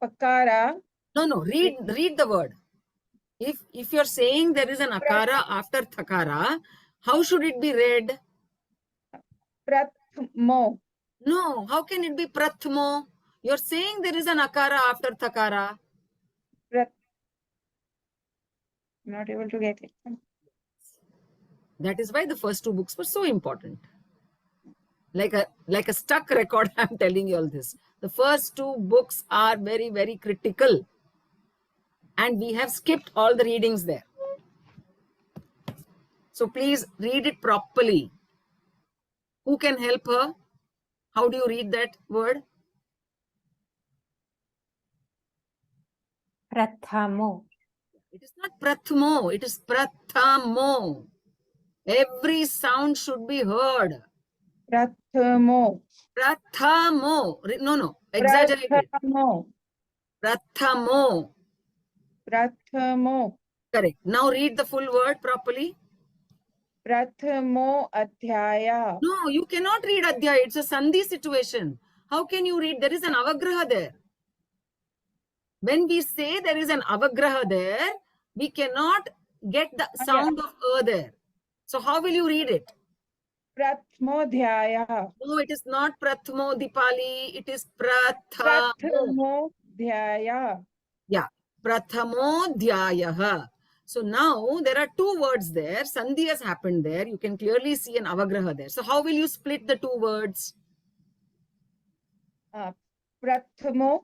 Pakara. No. Read the word. If you're saying there is an akara after thakara, how should it be read? Prathmo. No, how can it be prathmo? You're saying there is an akara after thakara. Not able to get it. That is why the first two books were so important. Like a stuck record, I'm telling you all this. The first two books are very, very critical. And we have skipped all the readings there. So please read it properly. Who can help her? How do you read that word? Prathamo. It is not prathmo, it is prathamo. Every sound should be heard. Prathamo. Prathamo. No, exaggerated. Prathamo. Prathamo. Prathamo. Correct. Now read the full word properly. Prathamo adhyaya. No, you cannot read adhyaya. It's a sandhi situation. How can you read? There is an avagraha there. When we say there is an avagraha there, we cannot get the sound of there. So how will you read it? Prathmodhyaya. No, it is not prathmo dipali. It is prathamo. Prathmodhyaya. Yeah, prathamo dhyayaha. So now there are two words there. Sandhi has happened there. You can clearly see an avagraha there. So how will you split the two words? Prathamo.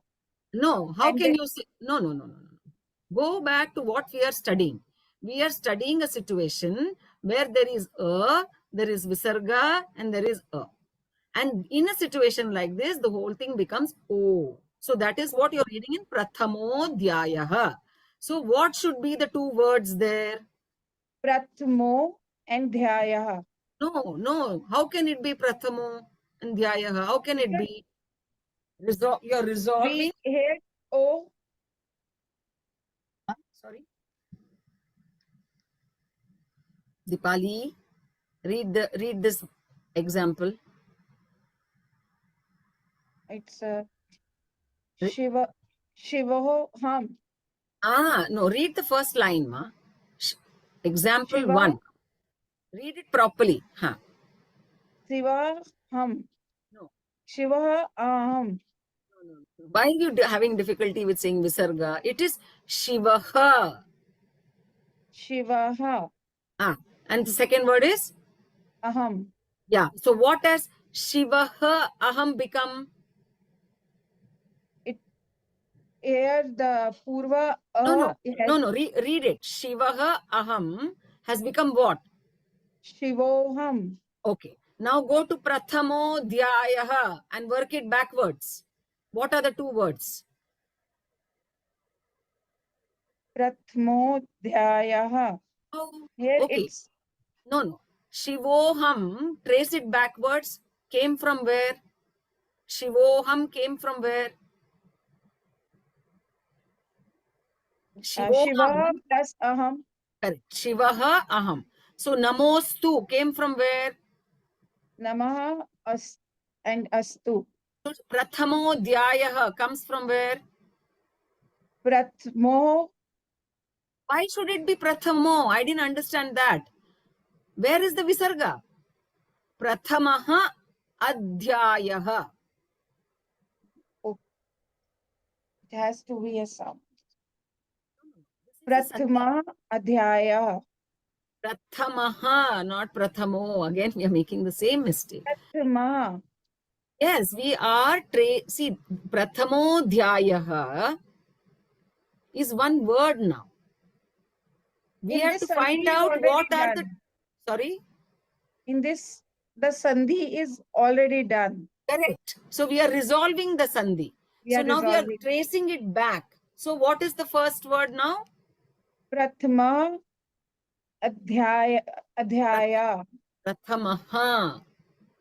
No, how And can then- you say? No. Go back to what we are studying. We are studying a situation where there is visarga, and there is a. And in a situation like this, the whole thing becomes O. So that is what you're reading in Prathamo Dhyayaha. So what should be the two words there? Prathamo and dhyaya. No. How can it be Prathamo and Dhyayaha? How can it be? You're resolving. We here O. Sorry. Dipali, read this example. It's Shivaho Ham. No, read the first line, ma. Example Shiva. 1. Read it properly. Shiva Ham. No. Shiva Aham. Why are you having difficulty with saying visarga? It is Shivaha. Shivaha. And the second word is? Aham. Yeah. So what has Shivaha aham become? Here the Purva No. has Read it. Shivaha aham has become what? Shivoham. Okay. Now go to Prathamo Dhyayaha and work it backwards. What are the two words? Prathmodhyayaha. Oh, Here okay. it's No. Shivoham, trace it backwards, came from where? Shivoham came from where? Shiva plus Aham. Correct. Shivaha aham. So namostu came from where? Namaha and Astu. So Prathamo Dhyayaha comes from where? Prathmo. Why should it be Prathamo? I didn't understand that. Where is the Visarga? Prathamaha Adhyayaha. It has to be a sound. Prathma Adhyaya. Prathamaha, not Prathamo. Again, we are making the same mistake. Prathma. Yes, we are, see, Prathamo Dhyayaha is one word now. We have to find out what are the, sorry? In this, the Sandhi is already done. Correct. So we are resolving the Sandhi. So now we are tracing it back. So what is the first word now? Prathma Adhyaya. Prathamaha.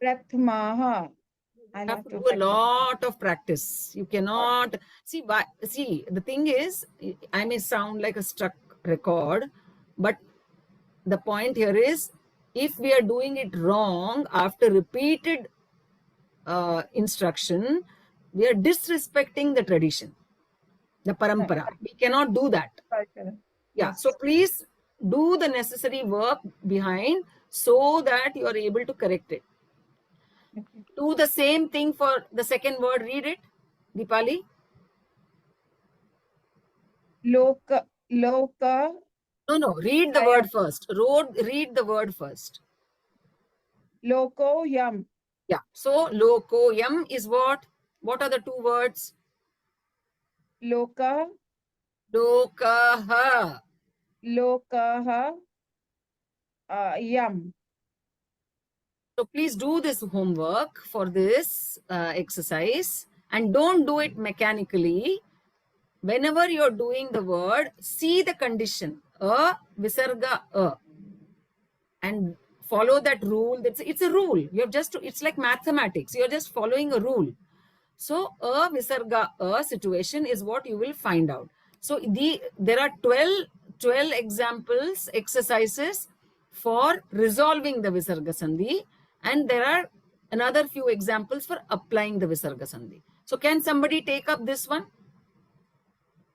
Prathmaha. You have to do a lot of practice. You cannot see. The thing is, I may sound like a stuck record, but the point here is, if we are doing it wrong after repeated instruction, we are disrespecting the tradition, the parampara. We cannot do that. Yeah, so please do the necessary work behind so that you are able to correct it. Okay. Do the same thing for the second word. Read it, Deepali. Loka. No, read the word first. Read the word first. Loko yam. Yeah, so lokoyam is what? What are the two words? Loka. Lokaha. Lokaha. Yam. So please do this homework for this exercise and don't do it mechanically. Whenever you're doing the word, see the condition. Visarga, and follow that rule. It's a rule. You have just it's like mathematics. You're just following a rule. So a visarga a situation is what you will find out. So there are 12 examples, exercises for resolving the visarga sandhi, and there are another few examples for applying the visarga sandhi. So can somebody take up this one?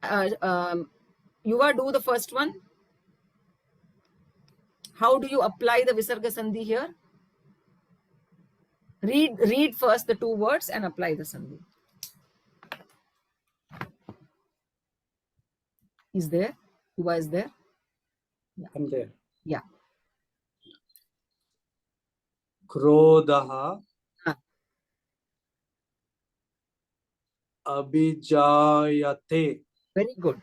Yuva, do the first one. How do you apply the visarga sandhi here? Read first the two words and apply the sandhi. Is there? Yuva is there? I'm there. Yeah. Krodaha Ah. abhijayate. Very good.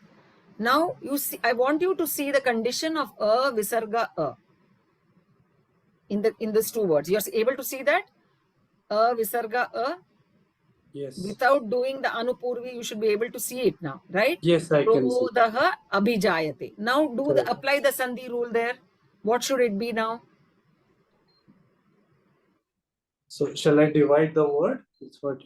Now you see, I want you to see the condition of a visarga a in these two words. You're able to see that a visarga a. Yes. Without doing the anupurvi, you should be able to see it now, right? Yes, I can see. Krodaha abhijayate. Now Correct. apply the sandhi rule there. What should it be now? So shall I divide the word? It's what.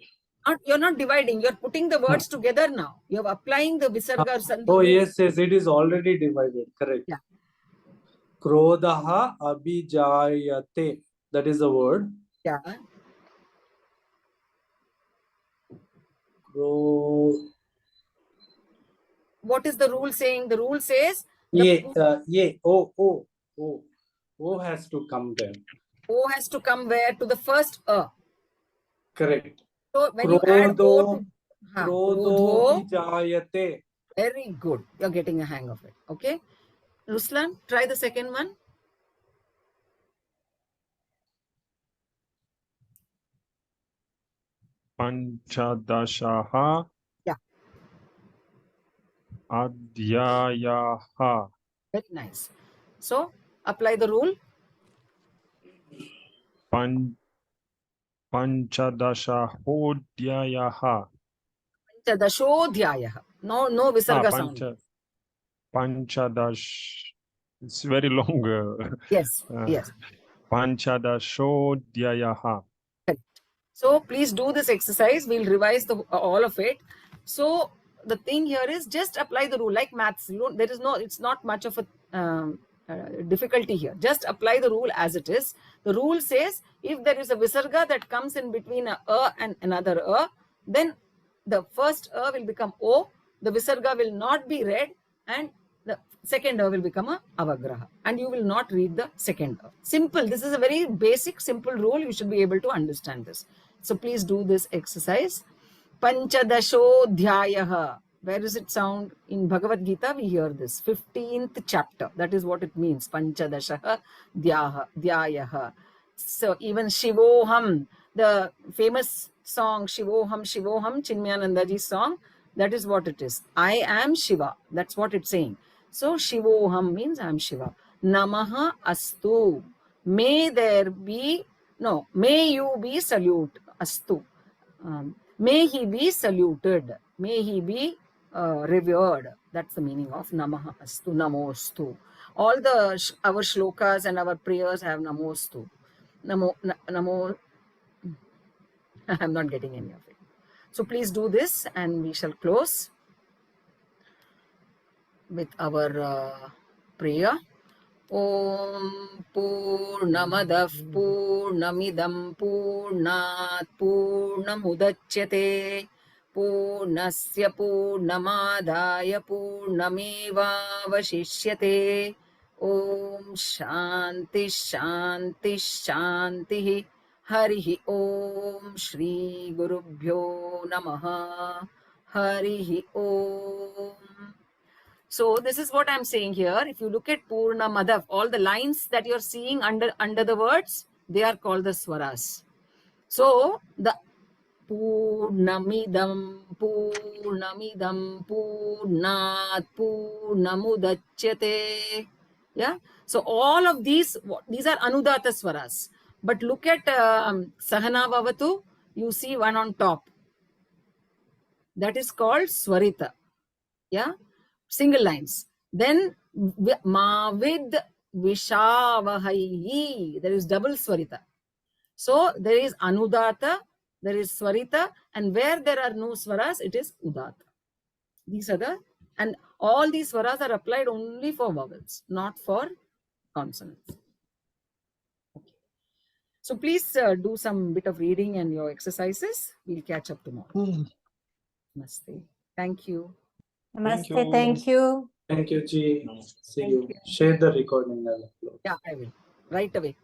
You're not dividing. You're putting the words together now. You're applying the visarga sandhi. Oh rule. yes, it is already divided. Correct. Yeah. Krodaha abhijayate. That is the word. Yeah. What is the rule saying? The rule says O has to come there. O has to come where? To the first a. Correct. So when you add O to Krodho vijayate. very good. You're getting a hang of it. Okay. Ruslan, try the second one. Panchadashaha Yeah. Adhyayaha. Very nice. So apply the rule. Panchadashahodhyayaha. Panchadashodhyayah. No visarga sound. Panchadash. It's very long. Yes. Yes. Panchadashodhyayaha. So please do this exercise. We'll revise all of it. So the thing here is just apply the rule like maths. It's not much of a difficulty here. Just apply the rule as it is. The rule says if there is a visarga that comes in between a and another then the first will become O. The visarga will not be read and the second will become a avagraha and you will not read the second. Simple. This is a very basic, simple rule. You should be able to understand this. So please do this exercise. Panchadashodhyayaha. Where does it sound? In Bhagavad Gita, we hear this. 15th chapter. That is what it means. Panchadashaha dhyayaha. So even Shivoham, the famous song Shivoham, Shivoham, Chinmayanandaji's song, that is what it is. I am Shiva. That's what it's saying. So Shivoham means I am Shiva. Namaha astu. May you be salute. Astu. May he be saluted. May he be revered. That's the meaning of Namaha astu, Namostu. All our shlokas and our prayers have Namostu. Namo. I'm not getting any of it. So please do this and we shall close with our prayer. Om Purnamadav Purnamidam Purnat Purnamudachyate पूर्णस्य पूर्णमादाय पूर्णमेवावशिष्यते ॐ शान्ति शान्ति शान्तिः हरिः ॐ श्री गुरुभ्यो नमः हरिः ॐ. So this is what I'm saying here. If you look at Purna Madhav, all the lines that you're seeing under the words, they are called the swaras. So the Purnamidam, Purnamidam, Purnat, Purnamudachyate. Yeah. So all of these are Anudata swaras. But look at Sahana Vavatu, you see one on top. That is called Swarita. Yeah. Single lines. Then Mavid Vishavahai, there is double Swarita. So there is Anudata, there is Swarita, and where there are no Swaras, it is Udata. These are the, and all these Swaras are applied only for vowels, not for consonants. Okay. So please do some bit of reading and your exercises. We'll catch up tomorrow. Namaste. Thank you. Namaste, thank you. Thank you, Ji. See Thank you. you. Share the recording. I'll upload. Yeah, I will. Right away.